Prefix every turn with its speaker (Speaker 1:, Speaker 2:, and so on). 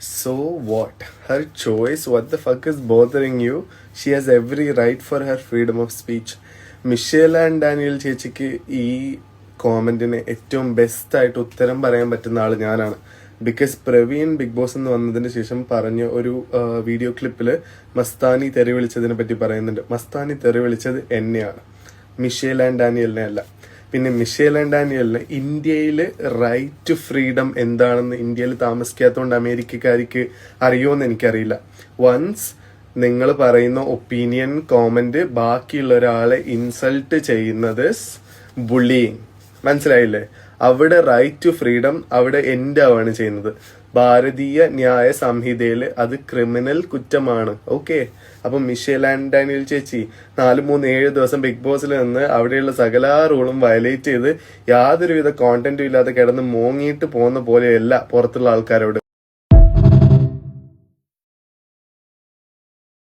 Speaker 1: So what? Her choice? What the fuck is bothering you? She has every right for her freedom of speech. Michelle and Daniel ചേച്ചിക്ക് ഈ കോമന്റിന് ഏറ്റവും best ആയിട്ട് ഉത്തരം പറയാൻ പറ്റുന്ന ആള് ഞാനാണ്. ബിക്കോസ് പ്രവീൺ ബിഗ് ബോസ് എന്ന് വന്നതിന് ശേഷം പറഞ്ഞ ഒരു വീഡിയോ ക്ലിപ്പില് മസ്താനി തെറി വിളിച്ചതിനെ പറ്റി പറയുന്നുണ്ട്. മസ്താനി തെറി വിളിച്ചത് എന്നെയാണ്, മിഷേൽ ആൻഡ് ഡാനിയലിനെ അല്ല. പിന്നെ മിഷേൽ ആൻഡ് ഡാനിയലിന് ഇന്ത്യയിൽ റൈറ്റ് ടു ഫ്രീഡം എന്താണെന്ന് ഇന്ത്യയിൽ താമസിക്കാത്തതുകൊണ്ട് അമേരിക്കക്കാർക്ക് അറിയുമെന്ന് എനിക്കറിയില്ല. വൺസ് നിങ്ങൾ പറയുന്ന ഒപ്പീനിയൻ കോമന്റ് ബാക്കിയുള്ള ഒരാളെ ഇൻസൾട്ട് ചെയ്യുന്നത് ബുള്ളിയിങ്, മനസ്സിലായില്ലേ? അവിടെ റൈറ്റ് ടു ഫ്രീഡം അവിടെ എൻഡ് ആവാണ് ചെയ്യുന്നത്. ഭാരതീയ ന്യായ സംഹിതയിൽ അത് ക്രിമിനൽ കുറ്റമാണ്. ഓക്കെ, അപ്പം മിഷേൽ ആൻഡ് ഡാനിയൽ ചേച്ചി 4-3-7 ദിവസം ബിഗ് ബോസിൽ നിന്ന് അവിടെയുള്ള സകല റൂളും വയലേറ്റ് ചെയ്ത് യാതൊരുവിധ കോണ്ടന്റും ഇല്ലാതെ കിടന്ന് മോങ്ങിയിട്ട് പോകുന്ന പോലെയല്ല പുറത്തുള്ള ആൾക്കാരോട്.